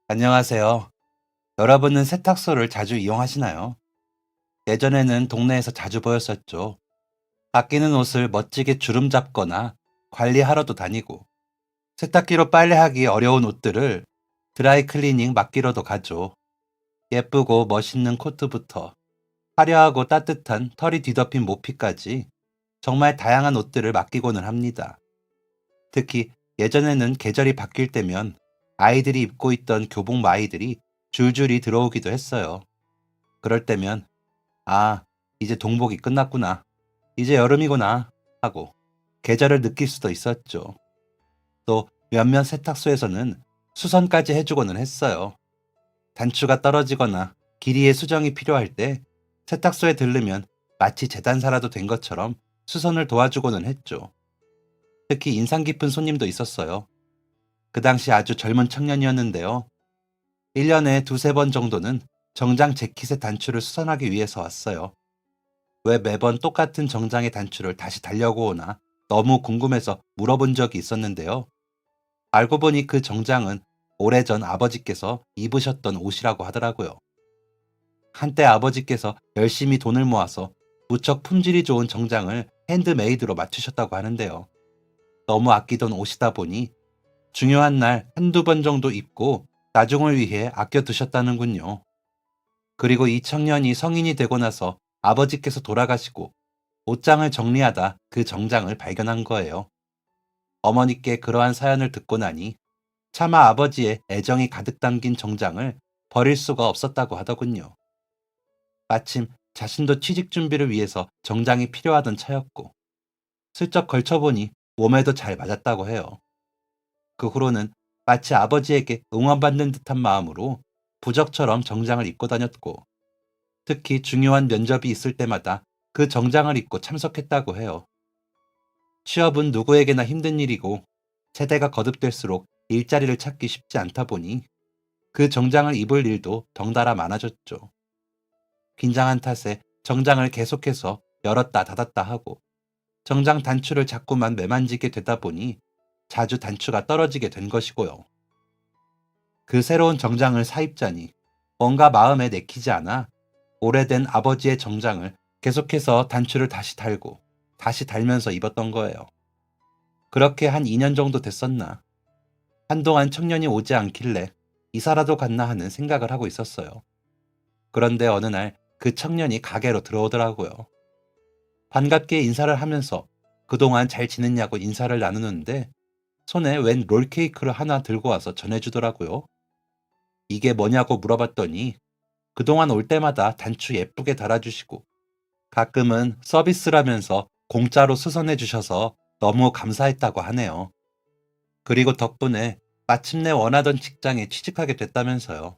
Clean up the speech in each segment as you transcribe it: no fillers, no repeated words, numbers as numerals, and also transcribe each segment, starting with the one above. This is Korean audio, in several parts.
안녕하세요. 여러분은 세탁소를 자주 이용하시나요? 예전에는 동네에서 자주 보였었죠. 바뀌는 옷을 멋지게 주름 잡거나 관리하러도 다니고, 세탁기로 빨래하기 어려운 옷들을 드라이 클리닝 맡기러도 가죠. 예쁘고 멋있는 코트부터 화려하고 따뜻한 털이 뒤덮인 모피까지 정말 다양한 옷들을 맡기고는 합니다. 특히 예전에는 계절이 바뀔 때면 아이들이 입고 있던 교복 마이들이 줄줄이 들어오기도 했어요. 그럴 때면 아, 이제 동복이 끝났구나. 이제 여름이구나 하고 계절을 느낄 수도 있었죠. 또 몇몇 세탁소에서는 수선까지 해주고는 했어요. 단추가 떨어지거나 길이의 수정이 필요할 때 세탁소에 들르면 마치 재단사라도 된 것처럼 수선을 도와주고는 했죠. 특히 인상 깊은 손님도 있었어요. 그 당시 아주 젊은 청년이었는데요. 1년에 두세 번 정도는 정장 재킷의 단추를 수선하기 위해서 왔어요. 왜 매번 똑같은 정장의 단추를 다시 달려고 오나 너무 궁금해서 물어본 적이 있었는데요. 알고 보니 그 정장은 오래전 아버지께서 입으셨던 옷이라고 하더라고요. 한때 아버지께서 열심히 돈을 모아서 무척 품질이 좋은 정장을 핸드메이드로 맞추셨다고 하는데요. 너무 아끼던 옷이다 보니 중요한 날 한두 번 정도 입고 나중을 위해 아껴두셨다는군요. 그리고 이 청년이 성인이 되고 나서 아버지께서 돌아가시고 옷장을 정리하다 그 정장을 발견한 거예요. 어머니께 그러한 사연을 듣고 나니 차마 아버지의 애정이 가득 담긴 정장을 버릴 수가 없었다고 하더군요. 마침 자신도 취직 준비를 위해서 정장이 필요하던 차였고 슬쩍 걸쳐보니 몸에도 잘 맞았다고 해요. 그 후로는 마치 아버지에게 응원받는 듯한 마음으로 부적처럼 정장을 입고 다녔고 특히 중요한 면접이 있을 때마다 그 정장을 입고 참석했다고 해요. 취업은 누구에게나 힘든 일이고 세대가 거듭될수록 일자리를 찾기 쉽지 않다 보니 그 정장을 입을 일도 덩달아 많아졌죠. 긴장한 탓에 정장을 계속해서 열었다 닫았다 하고 정장 단추를 자꾸만 매만지게 되다 보니 자주 단추가 떨어지게 된 것이고요. 그 새로운 정장을 사입자니 뭔가 마음에 내키지 않아 오래된 아버지의 정장을 계속해서 단추를 다시 달고 다시 달면서 입었던 거예요. 그렇게 한 2년 정도 됐었나. 한동안 청년이 오지 않길래 이사라도 갔나 하는 생각을 하고 있었어요. 그런데 어느 날 그 청년이 가게로 들어오더라고요. 반갑게 인사를 하면서 그동안 잘 지냈냐고 인사를 나누는데 손에 웬 롤케이크를 하나 들고 와서 전해주더라고요. 이게 뭐냐고 물어봤더니 그동안 올 때마다 단추 예쁘게 달아주시고 가끔은 서비스라면서 공짜로 수선해 주셔서 너무 감사했다고 하네요. 그리고 덕분에 마침내 원하던 직장에 취직하게 됐다면서요.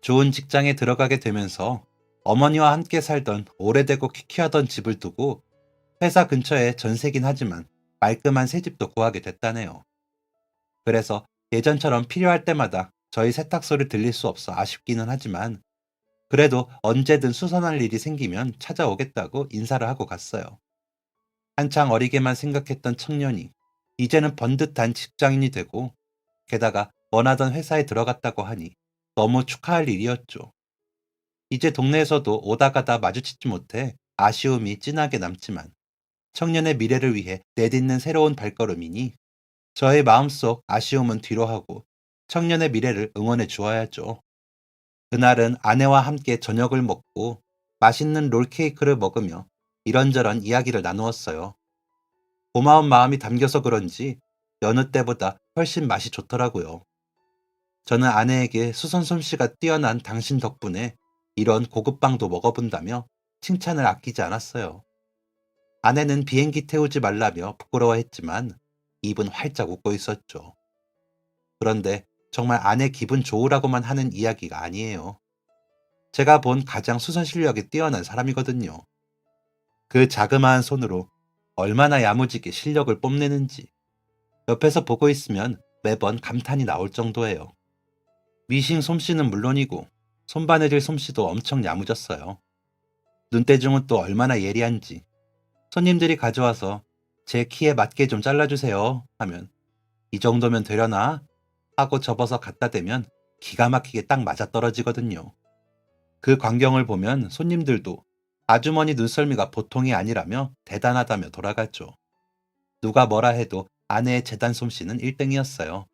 좋은 직장에 들어가게 되면서 어머니와 함께 살던 오래되고 퀴퀴하던 집을 두고 회사 근처에 전세긴 하지만 말끔한 새 집도 구하게 됐다네요. 그래서 예전처럼 필요할 때마다 저희 세탁소를 들릴 수 없어 아쉽기는 하지만 그래도 언제든 수선할 일이 생기면 찾아오겠다고 인사를 하고 갔어요. 한창 어리게만 생각했던 청년이 이제는 번듯한 직장인이 되고 게다가 원하던 회사에 들어갔다고 하니 너무 축하할 일이었죠. 이제 동네에서도 오다 가다 마주치지 못해 아쉬움이 진하게 남지만 청년의 미래를 위해 내딛는 새로운 발걸음이니 저의 마음속 아쉬움은 뒤로 하고 청년의 미래를 응원해 주어야죠. 그날은 아내와 함께 저녁을 먹고 맛있는 롤케이크를 먹으며 이런저런 이야기를 나누었어요. 고마운 마음이 담겨서 그런지 여느 때보다 훨씬 맛이 좋더라고요. 저는 아내에게 수선 솜씨가 뛰어난 당신 덕분에 이런 고급빵도 먹어본다며 칭찬을 아끼지 않았어요. 아내는 비행기 태우지 말라며 부끄러워했지만 입은 활짝 웃고 있었죠. 그런데 정말 아내 기분 좋으라고만 하는 이야기가 아니에요. 제가 본 가장 수선 실력이 뛰어난 사람이거든요. 그 자그마한 손으로 얼마나 야무지게 실력을 뽐내는지 옆에서 보고 있으면 매번 감탄이 나올 정도예요. 미싱 솜씨는 물론이고 손바느질 솜씨도 엄청 야무졌어요. 눈대중은 또 얼마나 예리한지 손님들이 가져와서 제 키에 맞게 좀 잘라주세요 하면 이 정도면 되려나 하고 접어서 갖다 대면 기가 막히게 딱 맞아떨어지거든요. 그 광경을 보면 손님들도 아주머니 눈썰미가 보통이 아니라며 대단하다며 돌아갔죠. 누가 뭐라 해도 아내의 재단 솜씨는 1등이었어요.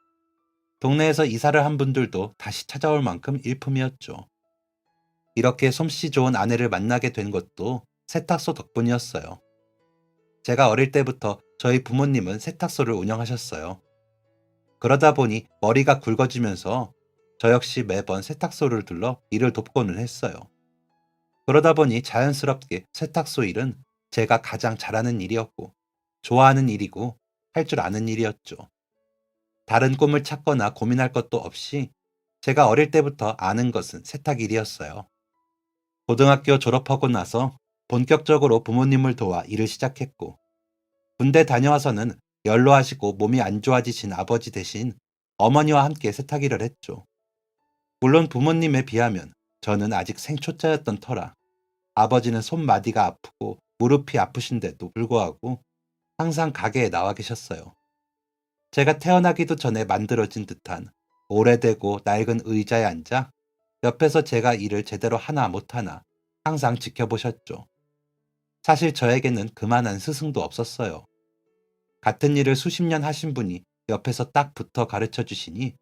동네에서 이사를 한 분들도 다시 찾아올 만큼 일품이었죠. 이렇게 솜씨 좋은 아내를 만나게 된 것도 세탁소 덕분이었어요. 제가 어릴 때부터 저희 부모님은 세탁소를 운영하셨어요. 그러다 보니 머리가 굵어지면서 저 역시 매번 세탁소를 들러 일을 돕고는 했어요. 그러다 보니 자연스럽게 세탁소 일은 제가 가장 잘하는 일이었고, 좋아하는 일이고, 할 줄 아는 일이었죠. 다른 꿈을 찾거나 고민할 것도 없이 제가 어릴 때부터 아는 것은 세탁 일이었어요. 고등학교 졸업하고 나서 본격적으로 부모님을 도와 일을 시작했고, 군대 다녀와서는 연로하시고 몸이 안 좋아지신 아버지 대신 어머니와 함께 세탁 일을 했죠. 물론 부모님에 비하면 저는 아직 생초짜였던 터라 아버지는 손마디가 아프고 무릎이 아프신데도 불구하고 항상 가게에 나와 계셨어요. 제가 태어나기도 전에 만들어진 듯한 오래되고 낡은 의자에 앉아 옆에서 제가 일을 제대로 하나 못하나 항상 지켜보셨죠. 사실 저에게는 그만한 스승도 없었어요. 같은 일을 수십 년 하신 분이 옆에서 딱 붙어 가르쳐 주시니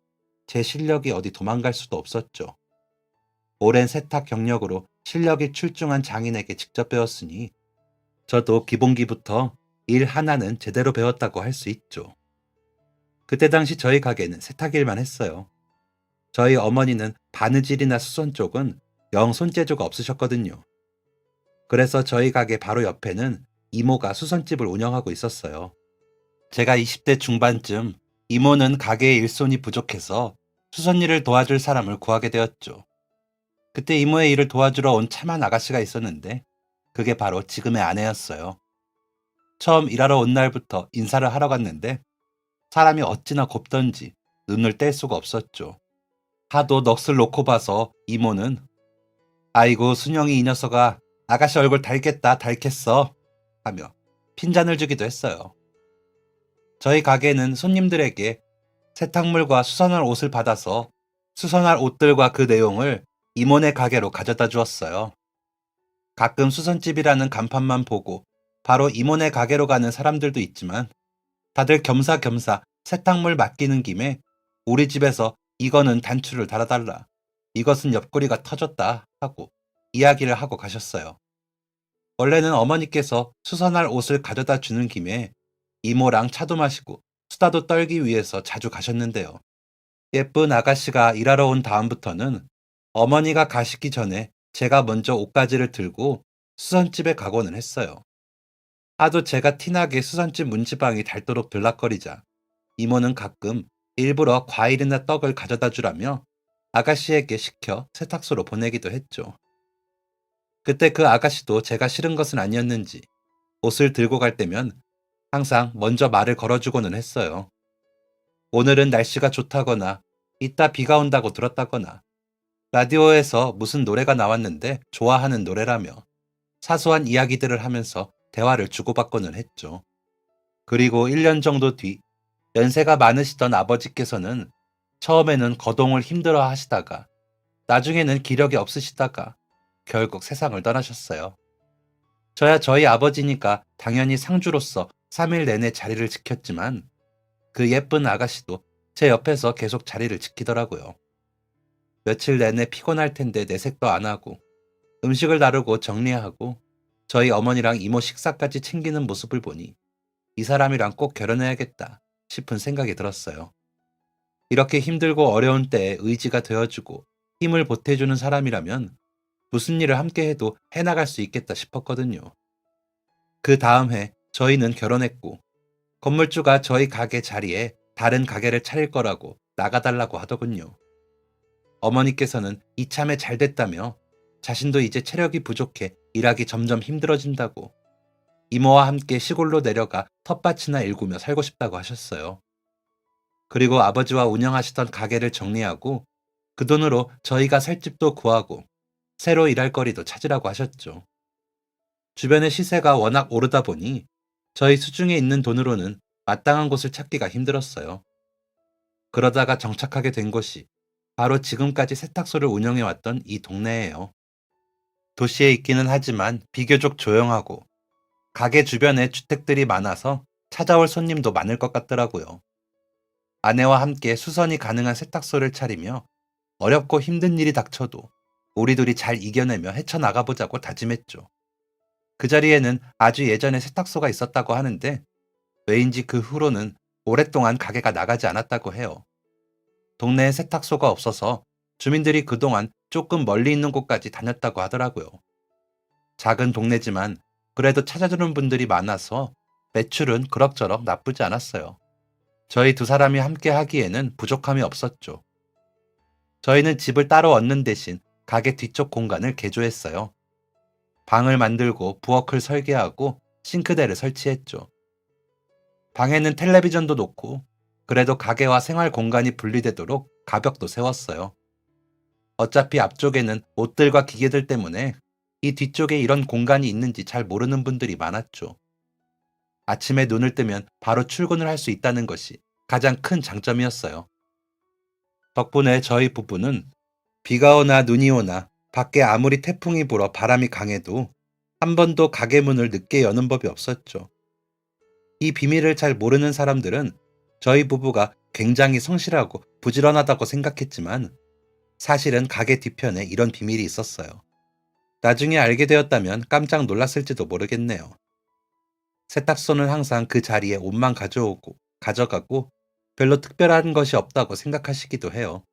제 실력이 어디 도망갈 수도 없었죠. 오랜 세탁 경력으로 실력이 출중한 장인에게 직접 배웠으니 저도 기본기부터 일 하나는 제대로 배웠다고 할 수 있죠. 그때 당시 저희 가게는 세탁일만 했어요. 저희 어머니는 바느질이나 수선 쪽은 영 손재주가 없으셨거든요. 그래서 저희 가게 바로 옆에는 이모가 수선집을 운영하고 있었어요. 제가 20대 중반쯤 이모는 가게에 일손이 부족해서 수선 일을 도와줄 사람을 구하게 되었죠. 그때 이모의 일을 도와주러 온 참한 아가씨가 있었는데 그게 바로 지금의 아내였어요. 처음 일하러 온 날부터 인사를 하러 갔는데 사람이 어찌나 곱던지 눈을 뗄 수가 없었죠. 하도 넋을 놓고 봐서 이모는 아이고 순영이 이 녀석아 아가씨 얼굴 닳겠다 닳겠어 하며 핀잔을 주기도 했어요. 저희 가게는 손님들에게 세탁물과 수선할 옷을 받아서 수선할 옷들과 그 내용을 이모네 가게로 가져다 주었어요. 가끔 수선집이라는 간판만 보고 바로 이모네 가게로 가는 사람들도 있지만 다들 겸사겸사 세탁물 맡기는 김에 우리 집에서 이거는 단추를 달아달라. 이것은 옆구리가 터졌다 하고 이야기를 하고 가셨어요. 원래는 어머니께서 수선할 옷을 가져다 주는 김에 이모랑 차도 마시고 수다도 떨기 위해서 자주 가셨는데요. 예쁜 아가씨가 일하러 온 다음부터는 어머니가 가시기 전에 제가 먼저 옷가지를 들고 수선집에 가고는 했어요. 하도 제가 티나게 수선집 문지방이 닳도록 들락거리자 이모는 가끔 일부러 과일이나 떡을 가져다 주라며 아가씨에게 시켜 세탁소로 보내기도 했죠. 그때 그 아가씨도 제가 싫은 것은 아니었는지 옷을 들고 갈 때면 항상 먼저 말을 걸어주고는 했어요. 오늘은 날씨가 좋다거나 이따 비가 온다고 들었다거나 라디오에서 무슨 노래가 나왔는데 좋아하는 노래라며 사소한 이야기들을 하면서 대화를 주고받고는 했죠. 그리고 1년 정도 뒤 연세가 많으시던 아버지께서는 처음에는 거동을 힘들어 하시다가 나중에는 기력이 없으시다가 결국 세상을 떠나셨어요. 저야 저희 아버지니까 당연히 상주로서 3일 내내 자리를 지켰지만 그 예쁜 아가씨도 제 옆에서 계속 자리를 지키더라고요. 며칠 내내 피곤할 텐데 내색도 안 하고 음식을 나르고 정리하고 저희 어머니랑 이모 식사까지 챙기는 모습을 보니 이 사람이랑 꼭 결혼해야겠다 싶은 생각이 들었어요. 이렇게 힘들고 어려운 때에 의지가 되어주고 힘을 보태주는 사람이라면 무슨 일을 함께 해도 해나갈 수 있겠다 싶었거든요. 그 다음 해 저희는 결혼했고 건물주가 저희 가게 자리에 다른 가게를 차릴 거라고 나가달라고 하더군요. 어머니께서는 이참에 잘 됐다며 자신도 이제 체력이 부족해 일하기 점점 힘들어진다고 이모와 함께 시골로 내려가 텃밭이나 일구며 살고 싶다고 하셨어요. 그리고 아버지와 운영하시던 가게를 정리하고 그 돈으로 저희가 살 집도 구하고 새로 일할 거리도 찾으라고 하셨죠. 주변의 시세가 워낙 오르다 보니 저희 수중에 있는 돈으로는 마땅한 곳을 찾기가 힘들었어요. 그러다가 정착하게 된 곳이 바로 지금까지 세탁소를 운영해왔던 이 동네예요. 도시에 있기는 하지만 비교적 조용하고 가게 주변에 주택들이 많아서 찾아올 손님도 많을 것 같더라고요. 아내와 함께 수선이 가능한 세탁소를 차리며 어렵고 힘든 일이 닥쳐도 우리 둘이 잘 이겨내며 헤쳐나가보자고 다짐했죠. 그 자리에는 아주 예전에 세탁소가 있었다고 하는데 왜인지 그 후로는 오랫동안 가게가 나가지 않았다고 해요. 동네에 세탁소가 없어서 주민들이 그동안 조금 멀리 있는 곳까지 다녔다고 하더라고요. 작은 동네지만 그래도 찾아주는 분들이 많아서 매출은 그럭저럭 나쁘지 않았어요. 저희 두 사람이 함께 하기에는 부족함이 없었죠. 저희는 집을 따로 얻는 대신 가게 뒤쪽 공간을 개조했어요. 방을 만들고 부엌을 설계하고 싱크대를 설치했죠. 방에는 텔레비전도 놓고 그래도 가게와 생활 공간이 분리되도록 가벽도 세웠어요. 어차피 앞쪽에는 옷들과 기계들 때문에 이 뒤쪽에 이런 공간이 있는지 잘 모르는 분들이 많았죠. 아침에 눈을 뜨면 바로 출근을 할 수 있다는 것이 가장 큰 장점이었어요. 덕분에 저희 부부는 비가 오나 눈이 오나 밖에 아무리 태풍이 불어 바람이 강해도 한 번도 가게 문을 늦게 여는 법이 없었죠. 이 비밀을 잘 모르는 사람들은 저희 부부가 굉장히 성실하고 부지런하다고 생각했지만 사실은 가게 뒤편에 이런 비밀이 있었어요. 나중에 알게 되었다면 깜짝 놀랐을지도 모르겠네요. 세탁소는 항상 그 자리에 옷만 가져오고 가져가고 별로 특별한 것이 없다고 생각하시기도 해요.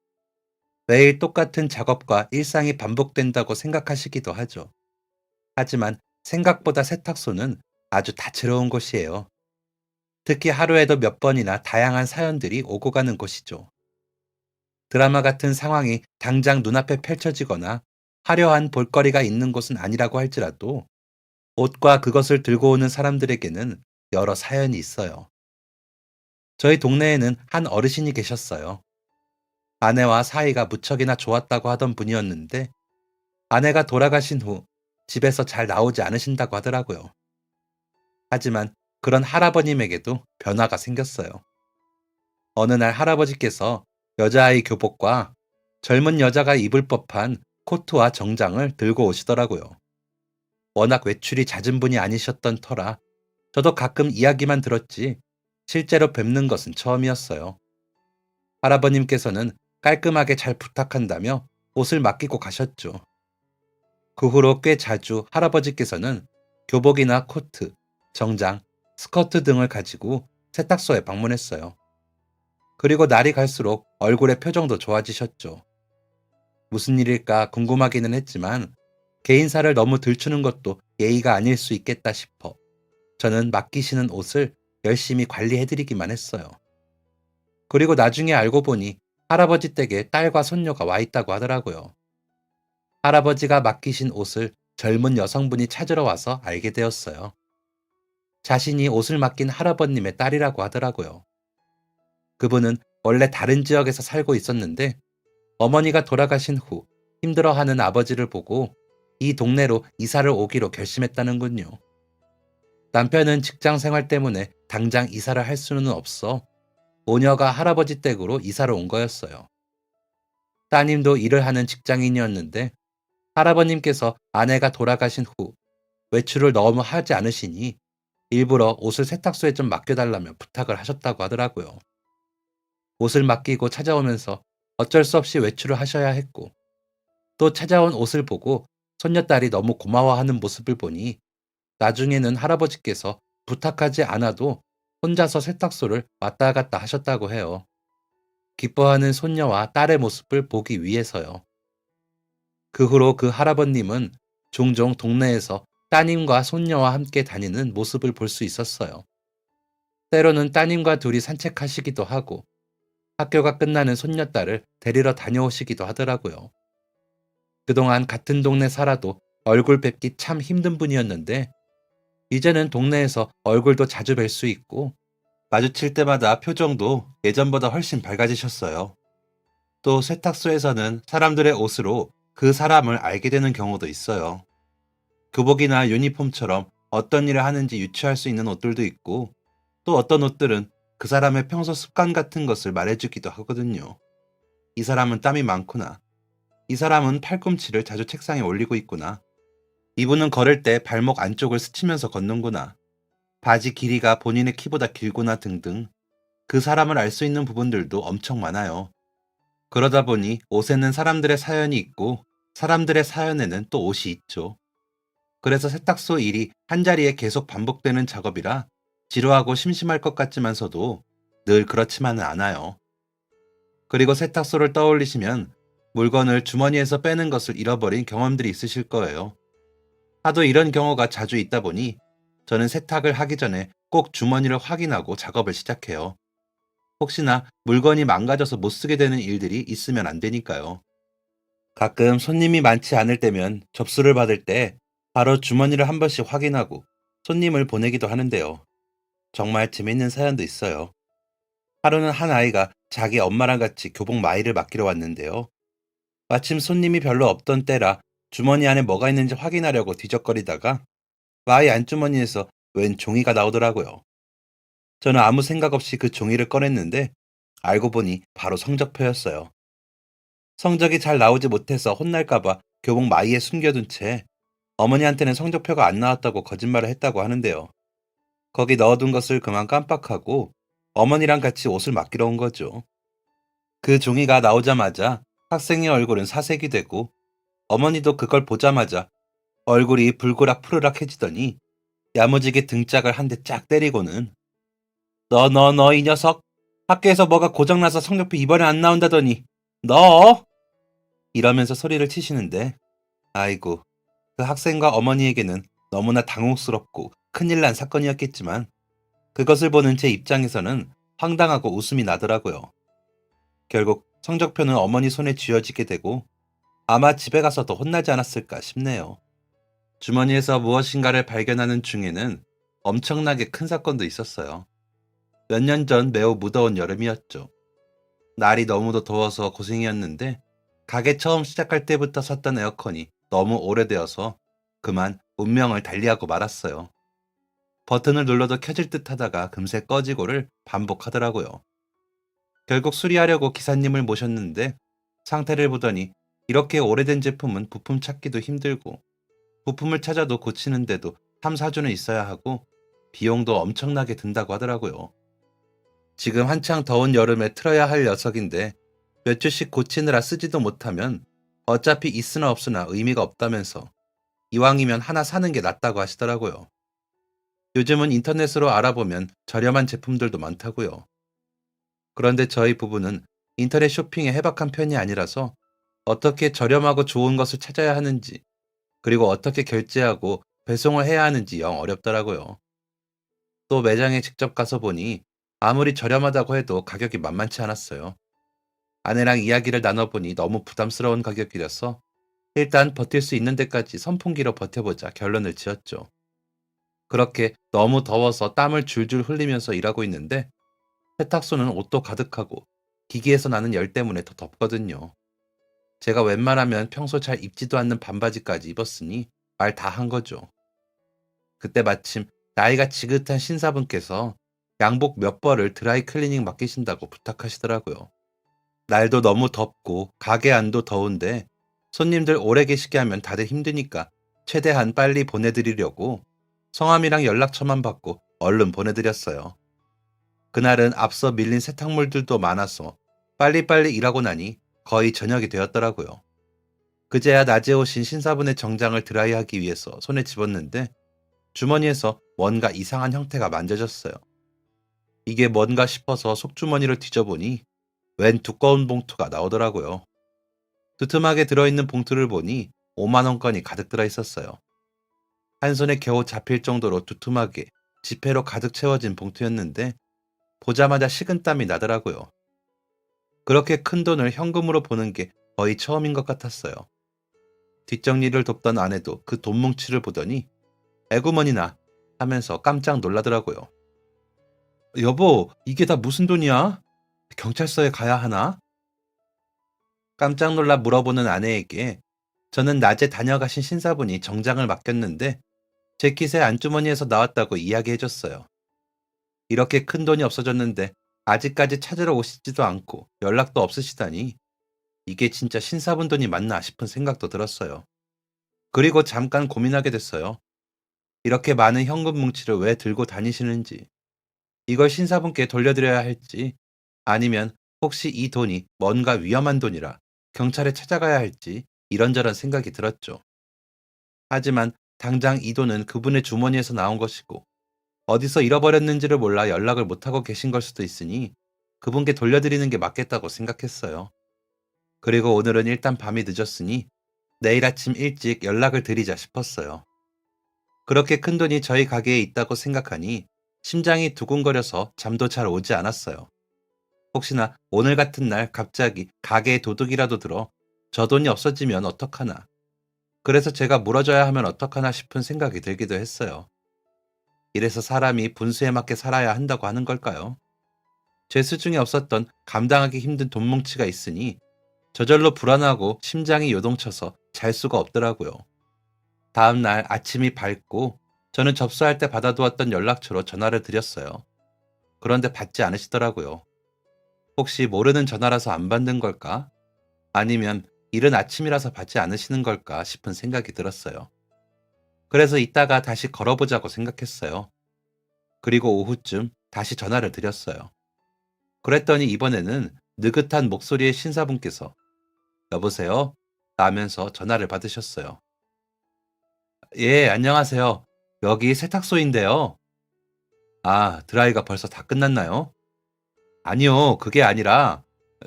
매일 똑같은 작업과 일상이 반복된다고 생각하시기도 하죠. 하지만 생각보다 세탁소는 아주 다채로운 곳이에요. 특히 하루에도 몇 번이나 다양한 사연들이 오고 가는 곳이죠. 드라마 같은 상황이 당장 눈앞에 펼쳐지거나 화려한 볼거리가 있는 곳은 아니라고 할지라도 옷과 그것을 들고 오는 사람들에게는 여러 사연이 있어요. 저희 동네에는 한 어르신이 계셨어요. 아내와 사이가 무척이나 좋았다고 하던 분이었는데 아내가 돌아가신 후 집에서 잘 나오지 않으신다고 하더라고요. 하지만 그런 할아버님에게도 변화가 생겼어요. 어느 날 할아버지께서 여자아이 교복과 젊은 여자가 입을 법한 코트와 정장을 들고 오시더라고요. 워낙 외출이 잦은 분이 아니셨던 터라 저도 가끔 이야기만 들었지 실제로 뵙는 것은 처음이었어요. 할아버님께서는 깔끔하게 잘 부탁한다며 옷을 맡기고 가셨죠. 그 후로 꽤 자주 할아버지께서는 교복이나 코트, 정장, 스커트 등을 가지고 세탁소에 방문했어요. 그리고 날이 갈수록 얼굴의 표정도 좋아지셨죠. 무슨 일일까 궁금하기는 했지만 개인사를 너무 들추는 것도 예의가 아닐 수 있겠다 싶어 저는 맡기시는 옷을 열심히 관리해드리기만 했어요. 그리고 나중에 알고 보니 할아버지 댁에 딸과 손녀가 와 있다고 하더라고요. 할아버지가 맡기신 옷을 젊은 여성분이 찾으러 와서 알게 되었어요. 자신이 옷을 맡긴 할아버님의 딸이라고 하더라고요. 그분은 원래 다른 지역에서 살고 있었는데 어머니가 돌아가신 후 힘들어하는 아버지를 보고 이 동네로 이사를 오기로 결심했다는군요. 남편은 직장 생활 때문에 당장 이사를 할 수는 없어 오녀가 할아버지 댁으로 이사를 온 거였어요. 따님도 일을 하는 직장인이었는데 할아버님께서 아내가 돌아가신 후 외출을 너무 하지 않으시니 일부러 옷을 세탁소에 좀 맡겨달라며 부탁을 하셨다고 하더라고요. 옷을 맡기고 찾아오면서 어쩔 수 없이 외출을 하셔야 했고 또 찾아온 옷을 보고 손녀딸이 너무 고마워하는 모습을 보니 나중에는 할아버지께서 부탁하지 않아도 혼자서 세탁소를 왔다 갔다 하셨다고 해요. 기뻐하는 손녀와 딸의 모습을 보기 위해서요. 그 후로 그 할아버님은 종종 동네에서 따님과 손녀와 함께 다니는 모습을 볼 수 있었어요. 때로는 따님과 둘이 산책하시기도 하고 학교가 끝나는 손녀딸을 데리러 다녀오시기도 하더라고요. 그동안 같은 동네 살아도 얼굴 뵙기 참 힘든 분이었는데 이제는 동네에서 얼굴도 자주 뵐 수 있고 마주칠 때마다 표정도 예전보다 훨씬 밝아지셨어요. 또 세탁소에서는 사람들의 옷으로 그 사람을 알게 되는 경우도 있어요. 교복이나 유니폼처럼 어떤 일을 하는지 유추할 수 있는 옷들도 있고 또 어떤 옷들은 그 사람의 평소 습관 같은 것을 말해주기도 하거든요. 이 사람은 땀이 많구나. 이 사람은 팔꿈치를 자주 책상에 올리고 있구나. 이분은 걸을 때 발목 안쪽을 스치면서 걷는구나. 바지 길이가 본인의 키보다 길구나 등등. 그 사람을 알 수 있는 부분들도 엄청 많아요. 그러다 보니 옷에는 사람들의 사연이 있고 사람들의 사연에는 또 옷이 있죠. 그래서 세탁소 일이 한자리에 계속 반복되는 작업이라 지루하고 심심할 것 같지만서도 늘 그렇지만은 않아요. 그리고 세탁소를 떠올리시면 물건을 주머니에서 빼는 것을 잃어버린 경험들이 있으실 거예요. 하도 이런 경우가 자주 있다 보니 저는 세탁을 하기 전에 꼭 주머니를 확인하고 작업을 시작해요. 혹시나 물건이 망가져서 못 쓰게 되는 일들이 있으면 안 되니까요. 가끔 손님이 많지 않을 때면 접수를 받을 때 바로 주머니를 한 번씩 확인하고 손님을 보내기도 하는데요. 정말 재밌는 사연도 있어요. 하루는 한 아이가 자기 엄마랑 같이 교복 마이를 맡기러 왔는데요. 마침 손님이 별로 없던 때라 주머니 안에 뭐가 있는지 확인하려고 뒤적거리다가 마이 안주머니에서 웬 종이가 나오더라고요. 저는 아무 생각 없이 그 종이를 꺼냈는데 알고 보니 바로 성적표였어요. 성적이 잘 나오지 못해서 혼날까봐 교복 마이에 숨겨둔 채 어머니한테는 성적표가 안 나왔다고 거짓말을 했다고 하는데요. 거기 넣어둔 것을 그만 깜빡하고 어머니랑 같이 옷을 맡기러 온 거죠. 그 종이가 나오자마자 학생의 얼굴은 사색이 되고 어머니도 그걸 보자마자 얼굴이 불그락 푸르락해지더니 야무지게 등짝을 한 대 쫙 때리고는 너 이 녀석 학교에서 뭐가 고장나서 성적표 이번에 안 나온다더니 너 이러면서 소리를 치시는데 아이고 그 학생과 어머니에게는 너무나 당혹스럽고 큰일 난 사건이었겠지만 그것을 보는 제 입장에서는 황당하고 웃음이 나더라고요. 결국 성적표는 어머니 손에 쥐어지게 되고 아마 집에 가서 더 혼나지 않았을까 싶네요. 주머니에서 무엇인가를 발견하는 중에는 엄청나게 큰 사건도 있었어요. 몇 년 전 매우 무더운 여름이었죠. 날이 너무도 더워서 고생이었는데 가게 처음 시작할 때부터 샀던 에어컨이 너무 오래되어서 그만 운명을 달리하고 말았어요. 버튼을 눌러도 켜질 듯 하다가 금세 꺼지고를 반복하더라고요. 결국 수리하려고 기사님을 모셨는데 상태를 보더니 이렇게 오래된 제품은 부품 찾기도 힘들고 부품을 찾아도 고치는데도 3, 4주는 있어야 하고 비용도 엄청나게 든다고 하더라고요. 지금 한창 더운 여름에 틀어야 할 녀석인데 몇 주씩 고치느라 쓰지도 못하면 어차피 있으나 없으나 의미가 없다면서 이왕이면 하나 사는 게 낫다고 하시더라고요. 요즘은 인터넷으로 알아보면 저렴한 제품들도 많다고요. 그런데 저희 부부는 인터넷 쇼핑에 해박한 편이 아니라서 어떻게 저렴하고 좋은 것을 찾아야 하는지, 그리고 어떻게 결제하고 배송을 해야 하는지 영 어렵더라고요. 또 매장에 직접 가서 보니 아무리 저렴하다고 해도 가격이 만만치 않았어요. 아내랑 이야기를 나눠보니 너무 부담스러운 가격이라서 일단 버틸 수 있는 데까지 선풍기로 버텨보자 결론을 지었죠. 그렇게 너무 더워서 땀을 줄줄 흘리면서 일하고 있는데 세탁소는 옷도 가득하고 기기에서 나는 열 때문에 더 덥거든요. 제가 웬만하면 평소 잘 입지도 않는 반바지까지 입었으니 말 다 한 거죠. 그때 마침 나이가 지긋한 신사분께서 양복 몇 벌을 드라이 클리닝 맡기신다고 부탁하시더라고요. 날도 너무 덥고 가게 안도 더운데 손님들 오래 계시게 하면 다들 힘드니까 최대한 빨리 보내드리려고 성함이랑 연락처만 받고 얼른 보내드렸어요. 그날은 앞서 밀린 세탁물들도 많아서 빨리빨리 일하고 나니 거의 저녁이 되었더라고요. 그제야 낮에 오신 신사분의 정장을 드라이하기 위해서 손에 집었는데 주머니에서 뭔가 이상한 형태가 만져졌어요. 이게 뭔가 싶어서 속주머니를 뒤져보니 웬 두꺼운 봉투가 나오더라고요. 두툼하게 들어있는 봉투를 보니 5만 원권이 가득 들어있었어요. 한 손에 겨우 잡힐 정도로 두툼하게 지폐로 가득 채워진 봉투였는데 보자마자 식은땀이 나더라고요. 그렇게 큰 돈을 현금으로 보는 게 거의 처음인 것 같았어요. 뒷정리를 돕던 아내도 그 돈 뭉치를 보더니 에구머니나 하면서 깜짝 놀라더라고요. 여보, 이게 다 무슨 돈이야? 경찰서에 가야 하나? 깜짝 놀라 물어보는 아내에게 저는 낮에 다녀가신 신사분이 정장을 맡겼는데 제 킷의 안주머니에서 나왔다고 이야기해줬어요. 이렇게 큰 돈이 없어졌는데 아직까지 찾으러 오시지도 않고 연락도 없으시다니 이게 진짜 신사분 돈이 맞나 싶은 생각도 들었어요. 그리고 잠깐 고민하게 됐어요. 이렇게 많은 현금 뭉치를 왜 들고 다니시는지, 이걸 신사분께 돌려드려야 할지, 아니면 혹시 이 돈이 뭔가 위험한 돈이라 경찰에 찾아가야 할지 이런저런 생각이 들었죠. 하지만 당장 이 돈은 그분의 주머니에서 나온 것이고 어디서 잃어버렸는지를 몰라 연락을 못하고 계신 걸 수도 있으니 그분께 돌려드리는 게 맞겠다고 생각했어요. 그리고 오늘은 일단 밤이 늦었으니 내일 아침 일찍 연락을 드리자 싶었어요. 그렇게 큰 돈이 저희 가게에 있다고 생각하니 심장이 두근거려서 잠도 잘 오지 않았어요. 혹시나 오늘 같은 날 갑자기 가게에 도둑이라도 들어 저 돈이 없어지면 어떡하나. 그래서 제가 물어줘야 하면 어떡하나 싶은 생각이 들기도 했어요. 이래서 사람이 분수에 맞게 살아야 한다고 하는 걸까요? 제 수중에 없었던 감당하기 힘든 돈 뭉치가 있으니 저절로 불안하고 심장이 요동쳐서 잘 수가 없더라고요. 다음 날 아침이 밝고 저는 접수할 때 받아두었던 연락처로 전화를 드렸어요. 그런데 받지 않으시더라고요. 혹시 모르는 전화라서 안 받는 걸까? 아니면 이른 아침이라서 받지 않으시는 걸까 싶은 생각이 들었어요. 그래서 이따가 다시 걸어보자고 생각했어요. 그리고 오후쯤 다시 전화를 드렸어요. 그랬더니 이번에는 느긋한 목소리의 신사분께서 여보세요? 라면서 전화를 받으셨어요. 예, 안녕하세요. 여기 세탁소인데요. 아, 드라이가 벌써 다 끝났나요? 아니요, 그게 아니라,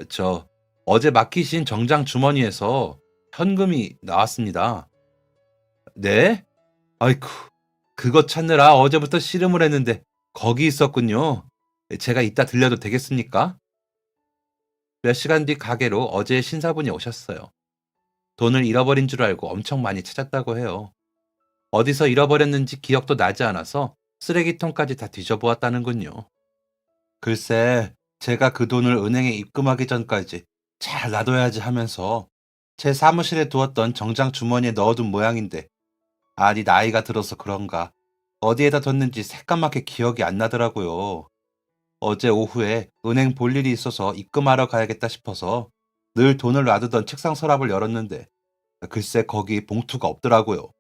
저, 어제 맡기신 정장 주머니에서 현금이 나왔습니다. 네? 아이쿠, 그거 찾느라 어제부터 씨름을 했는데, 거기 있었군요. 제가 이따 들려도 되겠습니까? 몇 시간 뒤 가게로 어제 신사분이 오셨어요. 돈을 잃어버린 줄 알고 엄청 많이 찾았다고 해요. 어디서 잃어버렸는지 기억도 나지 않아서 쓰레기통까지 다 뒤져보았다는군요. 글쎄, 제가 그 돈을 은행에 입금하기 전까지 잘 놔둬야지 하면서 제 사무실에 두었던 정장 주머니에 넣어둔 모양인데, 아니, 나이가 들어서 그런가. 어디에다 뒀는지 새까맣게 기억이 안 나더라고요. 어제 오후에 은행 볼 일이 있어서 입금하러 가야겠다 싶어서 늘 돈을 놔두던 책상 서랍을 열었는데, 글쎄 거기 봉투가 없더라고요.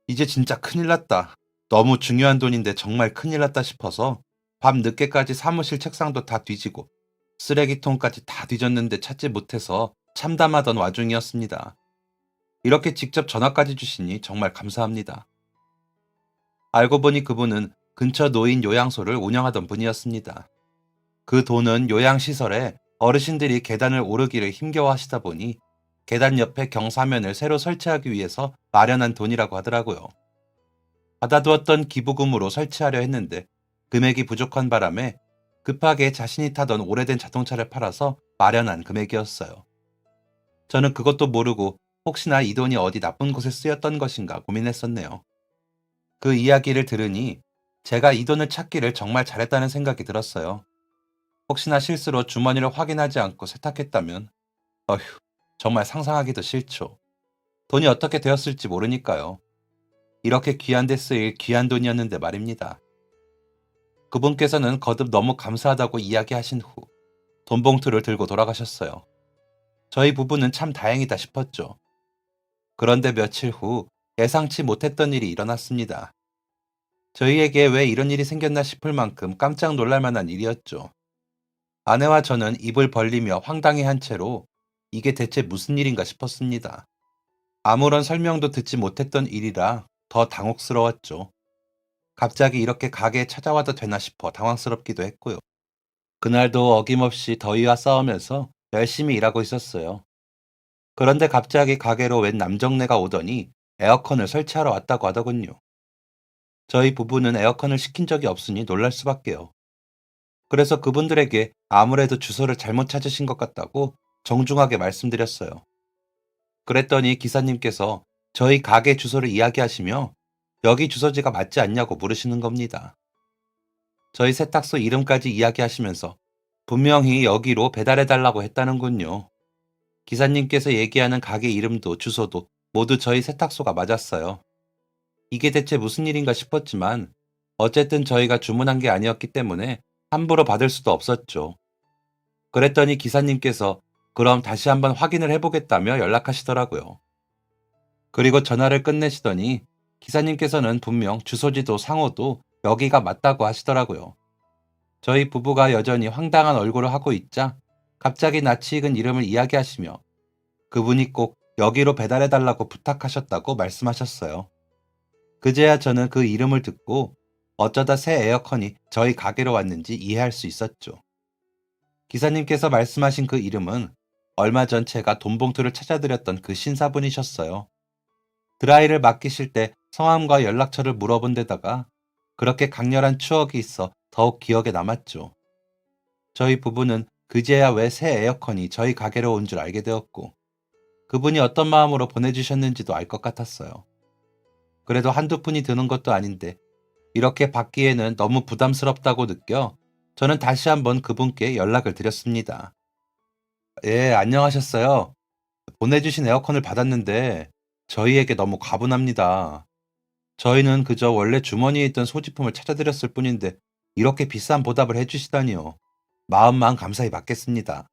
이제 진짜 큰일 났다. 너무 중요한 돈인데 정말 큰일 났다 싶어서 밤 늦게까지 사무실 책상도 다 뒤지고 쓰레기통까지 다 뒤졌는데 찾지 못해서 참담하던 와중이었습니다. 이렇게 직접 전화까지 주시니 정말 감사합니다. 알고 보니 그분은 근처 노인 요양소를 운영하던 분이었습니다. 그 돈은 요양시설에 어르신들이 계단을 오르기를 힘겨워하시다 보니 계단 옆에 경사면을 새로 설치하기 위해서 마련한 돈이라고 하더라고요. 받아두었던 기부금으로 설치하려 했는데 금액이 부족한 바람에 급하게 자신이 타던 오래된 자동차를 팔아서 마련한 금액이었어요. 저는 그것도 모르고 혹시나 이 돈이 어디 나쁜 곳에 쓰였던 것인가 고민했었네요. 그 이야기를 들으니 제가 이 돈을 찾기를 정말 잘했다는 생각이 들었어요. 혹시나 실수로 주머니를 확인하지 않고 세탁했다면, 어휴, 정말 상상하기도 싫죠. 돈이 어떻게 되었을지 모르니까요. 이렇게 귀한 데 쓰일 귀한 돈이었는데 말입니다. 그분께서는 거듭 너무 감사하다고 이야기하신 후 돈 봉투를 들고 돌아가셨어요. 저희 부부는 참 다행이다 싶었죠. 그런데 며칠 후 예상치 못했던 일이 일어났습니다. 저희에게 왜 이런 일이 생겼나 싶을 만큼 깜짝 놀랄 만한 일이었죠. 아내와 저는 입을 벌리며 황당해한 채로 이게 대체 무슨 일인가 싶었습니다. 아무런 설명도 듣지 못했던 일이라 더 당혹스러웠죠. 갑자기 이렇게 가게에 찾아와도 되나 싶어 당황스럽기도 했고요. 그날도 어김없이 더위와 싸우면서 열심히 일하고 있었어요. 그런데 갑자기 가게로 웬 남정네가 오더니 에어컨을 설치하러 왔다고 하더군요. 저희 부부는 에어컨을 시킨 적이 없으니 놀랄 수밖에요. 그래서 그분들에게 아무래도 주소를 잘못 찾으신 것 같다고 정중하게 말씀드렸어요. 그랬더니 기사님께서 저희 가게 주소를 이야기하시며 여기 주소지가 맞지 않냐고 물으시는 겁니다. 저희 세탁소 이름까지 이야기하시면서 분명히 여기로 배달해달라고 했다는군요. 기사님께서 얘기하는 가게 이름도 주소도 모두 저희 세탁소가 맞았어요. 이게 대체 무슨 일인가 싶었지만 어쨌든 저희가 주문한 게 아니었기 때문에 함부로 받을 수도 없었죠. 그랬더니 기사님께서 그럼 다시 한번 확인을 해보겠다며 연락하시더라고요. 그리고 전화를 끝내시더니 기사님께서는 분명 주소지도 상호도 여기가 맞다고 하시더라고요. 저희 부부가 여전히 황당한 얼굴을 하고 있자 갑자기 낯이 익은 이름을 이야기하시며 그분이 꼭 여기로 배달해달라고 부탁하셨다고 말씀하셨어요. 그제야 저는 그 이름을 듣고 어쩌다 새 에어컨이 저희 가게로 왔는지 이해할 수 있었죠. 기사님께서 말씀하신 그 이름은 얼마 전 제가 돈봉투를 찾아드렸던 그 신사분이셨어요. 드라이를 맡기실 때 성함과 연락처를 물어본 데다가 그렇게 강렬한 추억이 있어 더욱 기억에 남았죠. 저희 부부는 그제야 왜 새 에어컨이 저희 가게로 온 줄 알게 되었고 그분이 어떤 마음으로 보내주셨는지도 알 것 같았어요. 그래도 한두 푼이 드는 것도 아닌데 이렇게 받기에는 너무 부담스럽다고 느껴 저는 다시 한번 그분께 연락을 드렸습니다. 예, 안녕하셨어요. 보내주신 에어컨을 받았는데 저희에게 너무 과분합니다. 저희는 그저 원래 주머니에 있던 소지품을 찾아드렸을 뿐인데 이렇게 비싼 보답을 해주시다니요. 마음만 감사히 받겠습니다.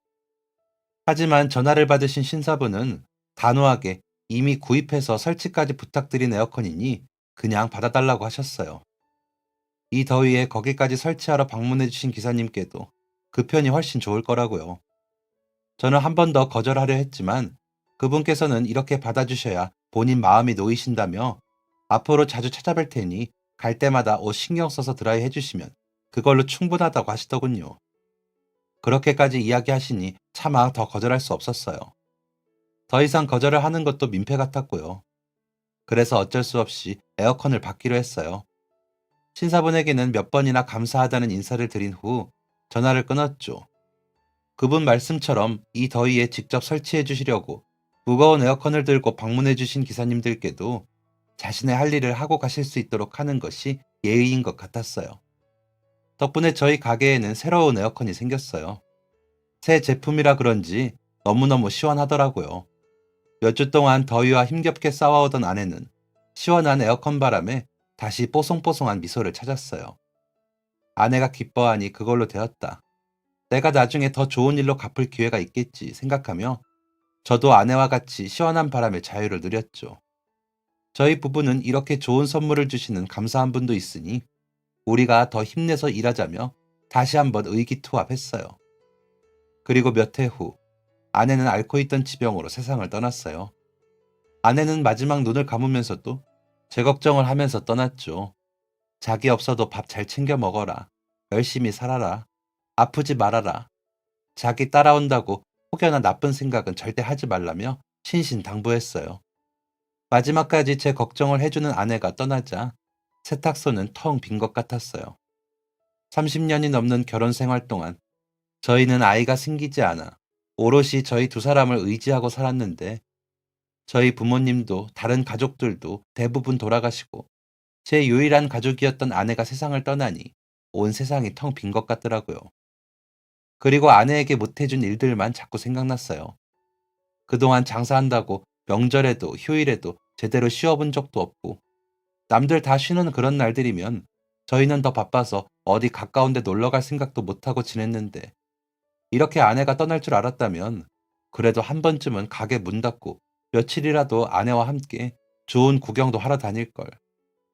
하지만 전화를 받으신 신사분은 단호하게 이미 구입해서 설치까지 부탁드린 에어컨이니 그냥 받아달라고 하셨어요. 이 더위에 거기까지 설치하러 방문해주신 기사님께도 그 편이 훨씬 좋을 거라고요. 저는 한 번 더 거절하려 했지만 그분께서는 이렇게 받아주셔야 본인 마음이 놓이신다며 앞으로 자주 찾아뵐 테니 갈 때마다 옷 신경 써서 드라이 해주시면 그걸로 충분하다고 하시더군요. 그렇게까지 이야기하시니 차마 더 거절할 수 없었어요. 더 이상 거절을 하는 것도 민폐 같았고요. 그래서 어쩔 수 없이 에어컨을 받기로 했어요. 신사분에게는 몇 번이나 감사하다는 인사를 드린 후 전화를 끊었죠. 그분 말씀처럼 이 더위에 직접 설치해 주시려고 무거운 에어컨을 들고 방문해 주신 기사님들께도 자신의 할 일을 하고 가실 수 있도록 하는 것이 예의인 것 같았어요. 덕분에 저희 가게에는 새로운 에어컨이 생겼어요. 새 제품이라 그런지 너무너무 시원하더라고요. 몇 주 동안 더위와 힘겹게 싸워오던 아내는 시원한 에어컨 바람에 다시 뽀송뽀송한 미소를 찾았어요. 아내가 기뻐하니 그걸로 되었다. 내가 나중에 더 좋은 일로 갚을 기회가 있겠지 생각하며 저도 아내와 같이 시원한 바람의 자유를 누렸죠. 저희 부부는 이렇게 좋은 선물을 주시는 감사한 분도 있으니 우리가 더 힘내서 일하자며 다시 한번 의기투합했어요. 그리고 몇 해 후 아내는 앓고 있던 지병으로 세상을 떠났어요. 아내는 마지막 눈을 감으면서도 제 걱정을 하면서 떠났죠. 자기 없어도 밥 잘 챙겨 먹어라. 열심히 살아라. 아프지 말아라. 자기 따라온다고 혹여나 나쁜 생각은 절대 하지 말라며 신신당부했어요. 마지막까지 제 걱정을 해주는 아내가 떠나자 세탁소는 텅 빈 것 같았어요. 30년이 넘는 결혼 생활 동안 저희는 아이가 생기지 않아 오롯이 저희 두 사람을 의지하고 살았는데 저희 부모님도 다른 가족들도 대부분 돌아가시고 제 유일한 가족이었던 아내가 세상을 떠나니 온 세상이 텅 빈 것 같더라고요. 그리고 아내에게 못해준 일들만 자꾸 생각났어요. 그동안 장사한다고 명절에도 휴일에도 제대로 쉬어본 적도 없고 남들 다 쉬는 그런 날들이면 저희는 더 바빠서 어디 가까운 데 놀러 갈 생각도 못하고 지냈는데 이렇게 아내가 떠날 줄 알았다면 그래도 한 번쯤은 가게 문 닫고 며칠이라도 아내와 함께 좋은 구경도 하러 다닐 걸.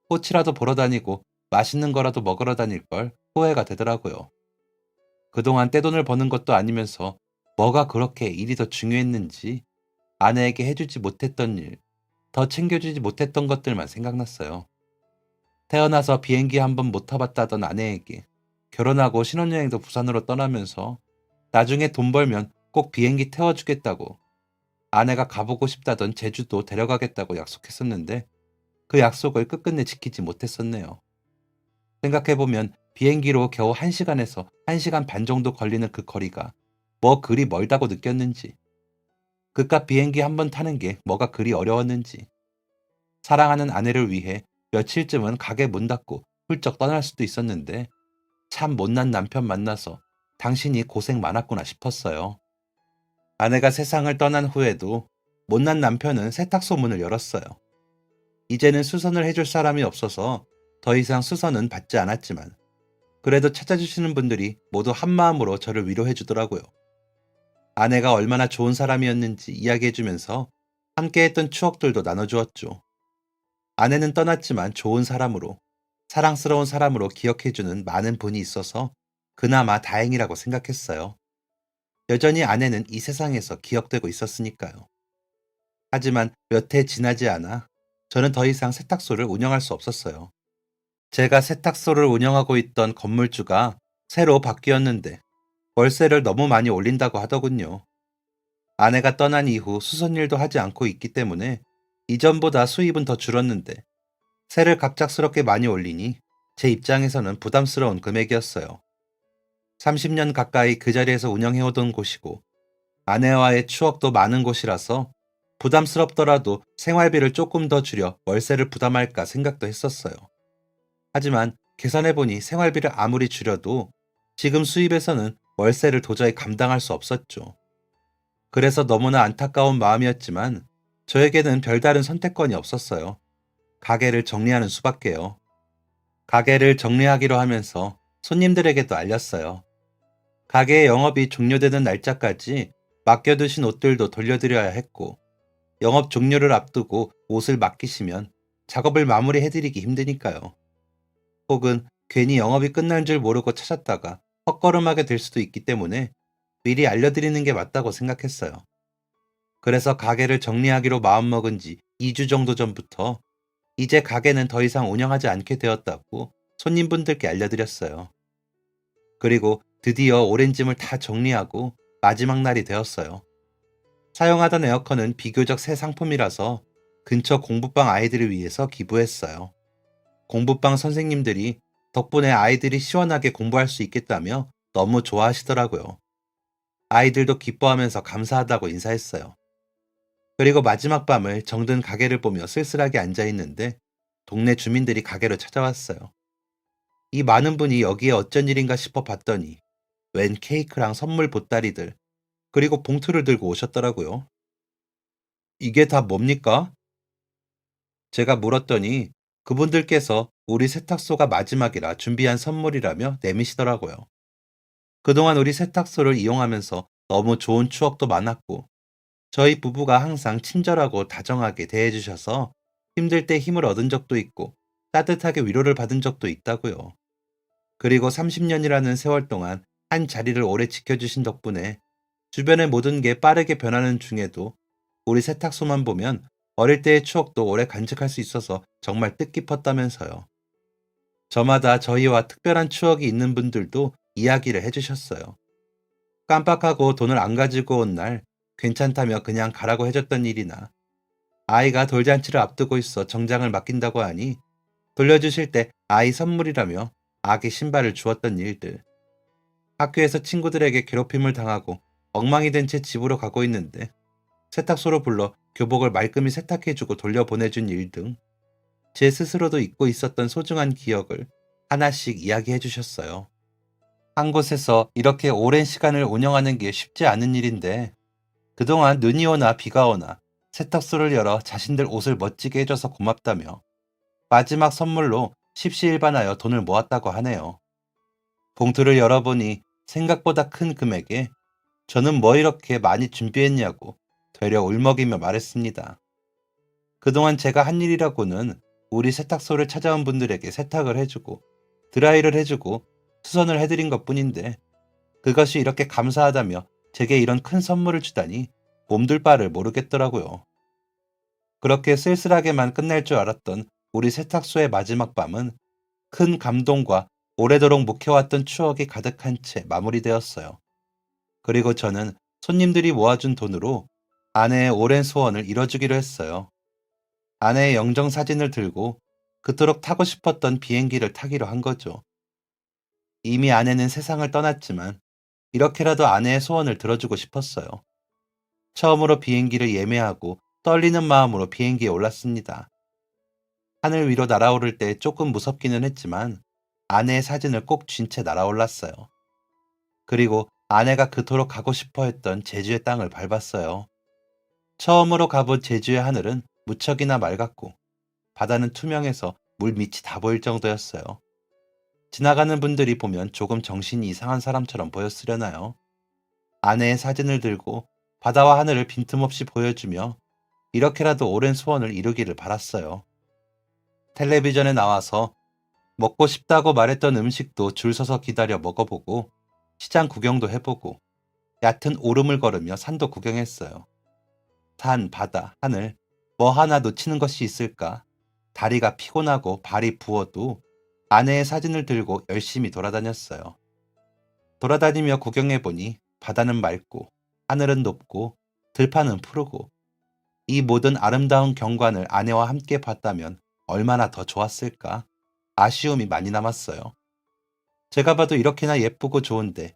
꽃이라도 보러 다니고 맛있는 거라도 먹으러 다닐 걸 후회가 되더라고요. 그동안 떼돈을 버는 것도 아니면서 뭐가 그렇게 일이 더 중요했는지 아내에게 해주지 못했던 일, 더 챙겨주지 못했던 것들만 생각났어요. 태어나서 비행기 한 번 못 타봤다던 아내에게 결혼하고 신혼여행도 부산으로 떠나면서 나중에 돈 벌면 꼭 비행기 태워주겠다고 아내가 가보고 싶다던 제주도 데려가겠다고 약속했었는데 그 약속을 끝끝내 지키지 못했었네요. 생각해보면 비행기로 겨우 1시간에서 1시간 반 정도 걸리는 그 거리가 뭐 그리 멀다고 느꼈는지 그깟 비행기 한 번 타는 게 뭐가 그리 어려웠는지 사랑하는 아내를 위해 며칠쯤은 가게 문 닫고 훌쩍 떠날 수도 있었는데 참 못난 남편 만나서 당신이 고생 많았구나 싶었어요. 아내가 세상을 떠난 후에도 못난 남편은 세탁소 문을 열었어요. 이제는 수선을 해줄 사람이 없어서 더 이상 수선은 받지 않았지만 그래도 찾아주시는 분들이 모두 한마음으로 저를 위로해 주더라고요. 아내가 얼마나 좋은 사람이었는지 이야기해주면서 함께했던 추억들도 나눠주었죠. 아내는 떠났지만 좋은 사람으로, 사랑스러운 사람으로 기억해주는 많은 분이 있어서 그나마 다행이라고 생각했어요. 여전히 아내는 이 세상에서 기억되고 있었으니까요. 하지만 몇 해 지나지 않아 저는 더 이상 세탁소를 운영할 수 없었어요. 제가 세탁소를 운영하고 있던 건물주가 새로 바뀌었는데 월세를 너무 많이 올린다고 하더군요. 아내가 떠난 이후 수선일도 하지 않고 있기 때문에 이전보다 수입은 더 줄었는데 세를 갑작스럽게 많이 올리니 제 입장에서는 부담스러운 금액이었어요. 30년 가까이 그 자리에서 운영해오던 곳이고 아내와의 추억도 많은 곳이라서 부담스럽더라도 생활비를 조금 더 줄여 월세를 부담할까 생각도 했었어요. 하지만 계산해보니 생활비를 아무리 줄여도 지금 수입에서는 월세를 도저히 감당할 수 없었죠. 그래서 너무나 안타까운 마음이었지만 저에게는 별다른 선택권이 없었어요. 가게를 정리하는 수밖에요. 가게를 정리하기로 하면서 손님들에게도 알렸어요. 가게의 영업이 종료되는 날짜까지 맡겨두신 옷들도 돌려드려야 했고, 영업 종료를 앞두고 옷을 맡기시면 작업을 마무리해드리기 힘드니까요. 혹은 괜히 영업이 끝난 줄 모르고 찾았다가 헛걸음하게 될 수도 있기 때문에 미리 알려드리는 게 맞다고 생각했어요. 그래서 가게를 정리하기로 마음먹은 지 2주 정도 전부터 이제 가게는 더 이상 운영하지 않게 되었다고 손님분들께 알려드렸어요. 그리고 드디어 오랜 짐을 다 정리하고 마지막 날이 되었어요. 사용하던 에어컨은 비교적 새 상품이라서 근처 공부방 아이들을 위해서 기부했어요. 공부방 선생님들이 덕분에 아이들이 시원하게 공부할 수 있겠다며 너무 좋아하시더라고요. 아이들도 기뻐하면서 감사하다고 인사했어요. 그리고 마지막 밤을 정든 가게를 보며 쓸쓸하게 앉아있는데 동네 주민들이 가게로 찾아왔어요. 이 많은 분이 여기에 어쩐 일인가 싶어 봤더니 웬 케이크랑 선물 보따리들 그리고 봉투를 들고 오셨더라고요. 이게 다 뭡니까? 제가 물었더니 그분들께서 우리 세탁소가 마지막이라 준비한 선물이라며 내미시더라고요. 그동안 우리 세탁소를 이용하면서 너무 좋은 추억도 많았고 저희 부부가 항상 친절하고 다정하게 대해주셔서 힘들 때 힘을 얻은 적도 있고 따뜻하게 위로를 받은 적도 있다고요. 그리고 30년이라는 세월 동안 한 자리를 오래 지켜주신 덕분에 주변의 모든 게 빠르게 변하는 중에도 우리 세탁소만 보면 어릴 때의 추억도 오래 간직할 수 있어서 정말 뜻깊었다면서요. 저마다 저희와 특별한 추억이 있는 분들도 이야기를 해주셨어요. 깜빡하고 돈을 안 가지고 온 날 괜찮다며 그냥 가라고 해줬던 일이나 아이가 돌잔치를 앞두고 있어 정장을 맡긴다고 하니 돌려주실 때 아이 선물이라며 아기 신발을 주었던 일들. 학교에서 친구들에게 괴롭힘을 당하고 엉망이 된 채 집으로 가고 있는데 세탁소로 불러 교복을 말끔히 세탁해주고 돌려보내준 일 등 제 스스로도 잊고 있었던 소중한 기억을 하나씩 이야기해 주셨어요. 한 곳에서 이렇게 오랜 시간을 운영하는 게 쉽지 않은 일인데 그동안 눈이 오나 비가 오나 세탁소를 열어 자신들 옷을 멋지게 해줘서 고맙다며 마지막 선물로 십시일반하여 돈을 모았다고 하네요. 봉투를 열어보니 생각보다 큰 금액에 저는 뭐 이렇게 많이 준비했냐고 되려 울먹이며 말했습니다. 그동안 제가 한 일이라고는 우리 세탁소를 찾아온 분들에게 세탁을 해주고 드라이를 해주고 수선을 해드린 것뿐인데 그것이 이렇게 감사하다며 제게 이런 큰 선물을 주다니 몸둘 바를 모르겠더라고요. 그렇게 쓸쓸하게만 끝날 줄 알았던 우리 세탁소의 마지막 밤은 큰 감동과 오래도록 묵혀왔던 추억이 가득한 채 마무리되었어요. 그리고 저는 손님들이 모아준 돈으로 아내의 오랜 소원을 이뤄주기로 했어요. 아내의 영정 사진을 들고 그토록 타고 싶었던 비행기를 타기로 한 거죠. 이미 아내는 세상을 떠났지만 이렇게라도 아내의 소원을 들어주고 싶었어요. 처음으로 비행기를 예매하고 떨리는 마음으로 비행기에 올랐습니다. 하늘 위로 날아오를 때 조금 무섭기는 했지만 아내의 사진을 꼭 쥔 채 날아올랐어요. 그리고 아내가 그토록 가고 싶어 했던 제주의 땅을 밟았어요. 처음으로 가본 제주의 하늘은 무척이나 맑았고 바다는 투명해서 물 밑이 다 보일 정도였어요. 지나가는 분들이 보면 조금 정신이 이상한 사람처럼 보였으려나요? 아내의 사진을 들고 바다와 하늘을 빈틈없이 보여주며 이렇게라도 오랜 소원을 이루기를 바랐어요. 텔레비전에 나와서 먹고 싶다고 말했던 음식도 줄 서서 기다려 먹어보고 시장 구경도 해보고 얕은 오름을 걸으며 산도 구경했어요. 산, 바다, 하늘, 뭐 하나 놓치는 것이 있을까? 다리가 피곤하고 발이 부어도 아내의 사진을 들고 열심히 돌아다녔어요. 돌아다니며 구경해보니 바다는 맑고 하늘은 높고 들판은 푸르고 이 모든 아름다운 경관을 아내와 함께 봤다면 얼마나 더 좋았을까? 아쉬움이 많이 남았어요. 제가 봐도 이렇게나 예쁘고 좋은데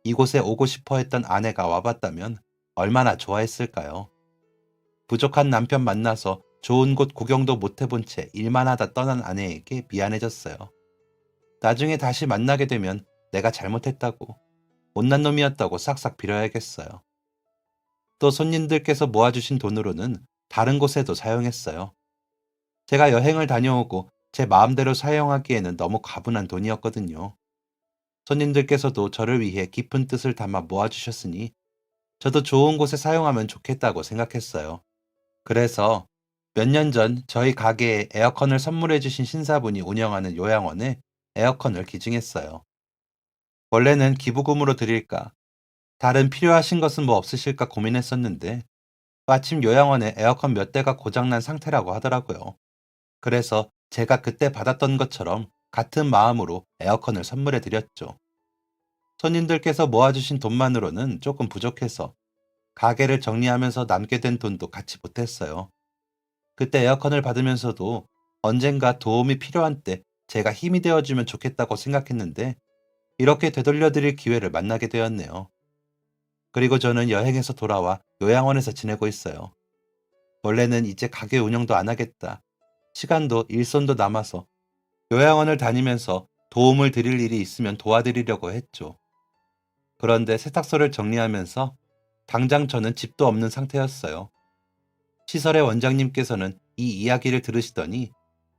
이곳에 오고 싶어 했던 아내가 와봤다면 얼마나 좋아했을까요? 부족한 남편 만나서 좋은 곳 구경도 못 해본 채 일만 하다 떠난 아내에게 미안해졌어요. 나중에 다시 만나게 되면 내가 잘못했다고, 못난 놈이었다고 싹싹 빌어야겠어요. 또 손님들께서 모아주신 돈으로는 다른 곳에도 사용했어요. 제가 여행을 다녀오고 제 마음대로 사용하기에는 너무 과분한 돈이었거든요. 손님들께서도 저를 위해 깊은 뜻을 담아 모아주셨으니 저도 좋은 곳에 사용하면 좋겠다고 생각했어요. 그래서 몇 년 전 저희 가게에 에어컨을 선물해 주신 신사분이 운영하는 요양원에 에어컨을 기증했어요. 원래는 기부금으로 드릴까, 다른 필요하신 것은 뭐 없으실까 고민했었는데 마침 요양원에 에어컨 몇 대가 고장난 상태라고 하더라고요. 그래서 제가 그때 받았던 것처럼 같은 마음으로 에어컨을 선물해 드렸죠. 손님들께서 모아주신 돈만으로는 조금 부족해서 가게를 정리하면서 남게 된 돈도 같이 보탰어요. 그때 에어컨을 받으면서도 언젠가 도움이 필요한 때 제가 힘이 되어주면 좋겠다고 생각했는데 이렇게 되돌려드릴 기회를 만나게 되었네요. 그리고 저는 여행에서 돌아와 요양원에서 지내고 있어요. 원래는 이제 가게 운영도 안 하겠다. 시간도 일손도 남아서 요양원을 다니면서 도움을 드릴 일이 있으면 도와드리려고 했죠. 그런데 세탁소를 정리하면서 당장 저는 집도 없는 상태였어요. 시설의 원장님께서는 이 이야기를 들으시더니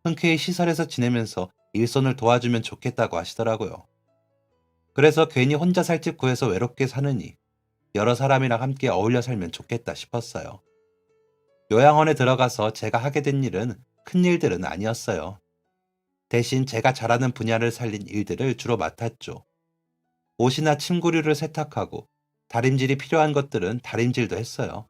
흔쾌히 시설에서 지내면서 일손을 도와주면 좋겠다고 하시더라고요. 그래서 괜히 혼자 살 집 구해서 외롭게 사느니 여러 사람이랑 함께 어울려 살면 좋겠다 싶었어요. 요양원에 들어가서 제가 하게 된 일은 큰 일들은 아니었어요. 대신 제가 잘하는 분야를 살린 일들을 주로 맡았죠. 옷이나 침구류를 세탁하고 다림질이 필요한 것들은 다림질도 했어요.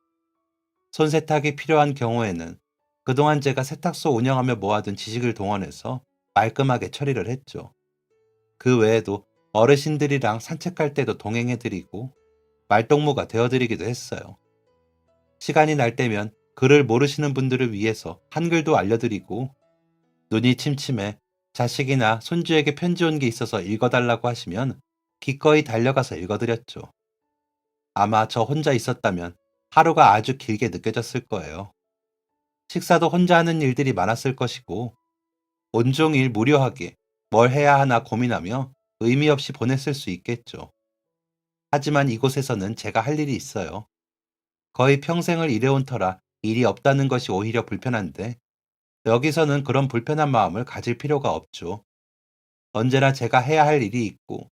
손세탁이 필요한 경우에는 그동안 제가 세탁소 운영하며 모아둔 지식을 동원해서 말끔하게 처리를 했죠. 그 외에도 어르신들이랑 산책할 때도 동행해드리고 말동무가 되어드리기도 했어요. 시간이 날 때면 글을 모르시는 분들을 위해서 한글도 알려드리고 눈이 침침해 자식이나 손주에게 편지 온 게 있어서 읽어달라고 하시면 기꺼이 달려가서 읽어드렸죠. 아마 저 혼자 있었다면 하루가 아주 길게 느껴졌을 거예요. 식사도 혼자 하는 일들이 많았을 것이고 온종일 무료하게 뭘 해야 하나 고민하며 의미 없이 보냈을 수 있겠죠. 하지만 이곳에서는 제가 할 일이 있어요. 거의 평생을 일해온 터라 일이 없다는 것이 오히려 불편한데 여기서는 그런 불편한 마음을 가질 필요가 없죠. 언제나 제가 해야 할 일이 있고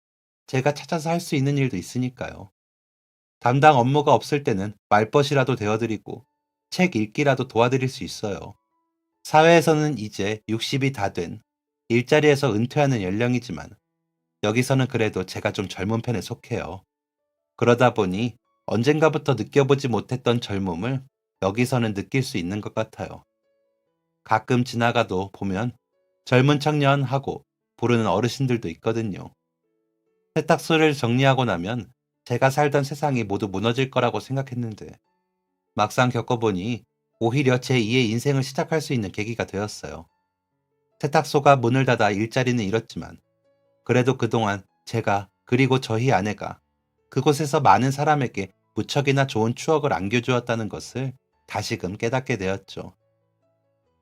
제가 찾아서 할 수 있는 일도 있으니까요. 담당 업무가 없을 때는 말벗이라도 되어드리고 책 읽기라도 도와드릴 수 있어요. 사회에서는 이제 60이 다 된 일자리에서 은퇴하는 연령이지만 여기서는 그래도 제가 좀 젊은 편에 속해요. 그러다 보니 언젠가부터 느껴보지 못했던 젊음을 여기서는 느낄 수 있는 것 같아요. 가끔 지나가도 보면 젊은 청년 하고 부르는 어르신들도 있거든요. 세탁소를 정리하고 나면 제가 살던 세상이 모두 무너질 거라고 생각했는데 막상 겪어보니 오히려 제2의 인생을 시작할 수 있는 계기가 되었어요. 세탁소가 문을 닫아 일자리는 잃었지만 그래도 그동안 제가 그리고 저희 아내가 그곳에서 많은 사람에게 무척이나 좋은 추억을 안겨주었다는 것을 다시금 깨닫게 되었죠.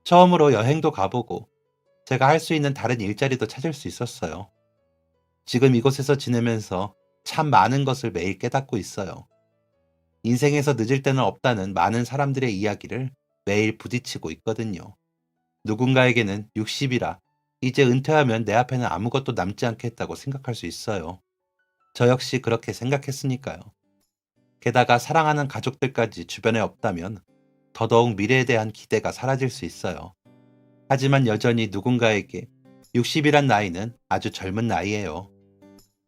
처음으로 여행도 가보고 제가 할 수 있는 다른 일자리도 찾을 수 있었어요. 지금 이곳에서 지내면서 참 많은 것을 매일 깨닫고 있어요. 인생에서 늦을 때는 없다는 많은 사람들의 이야기를 매일 부딪히고 있거든요. 누군가에게는 60이라 이제 은퇴하면 내 앞에는 아무것도 남지 않겠다고 생각할 수 있어요. 저 역시 그렇게 생각했으니까요. 게다가 사랑하는 가족들까지 주변에 없다면 더더욱 미래에 대한 기대가 사라질 수 있어요. 하지만 여전히 누군가에게 60이란 나이는 아주 젊은 나이예요.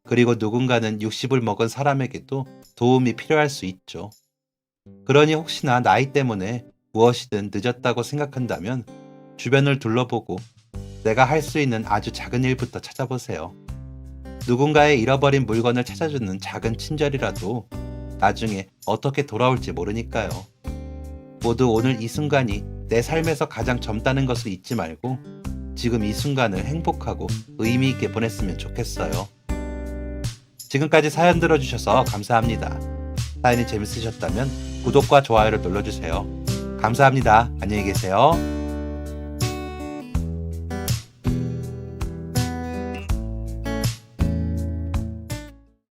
그리고 누군가는 60을 먹은 사람에게도 도움이 필요할 수 있죠. 그러니 혹시나 나이 때문에 무엇이든 늦었다고 생각한다면 주변을 둘러보고 내가 할 수 있는 아주 작은 일부터 찾아보세요. 누군가의 잃어버린 물건을 찾아주는 작은 친절이라도 나중에 어떻게 돌아올지 모르니까요. 모두 오늘 이 순간이 내 삶에서 가장 젊다는 것을 잊지 말고 지금 이 순간을 행복하고 의미 있게 보냈으면 좋겠어요. 지금까지 사연 들어주셔서 감사합니다. 사연이 재밌으셨다면 구독과 좋아요를 눌러주세요. 감사합니다. 안녕히 계세요.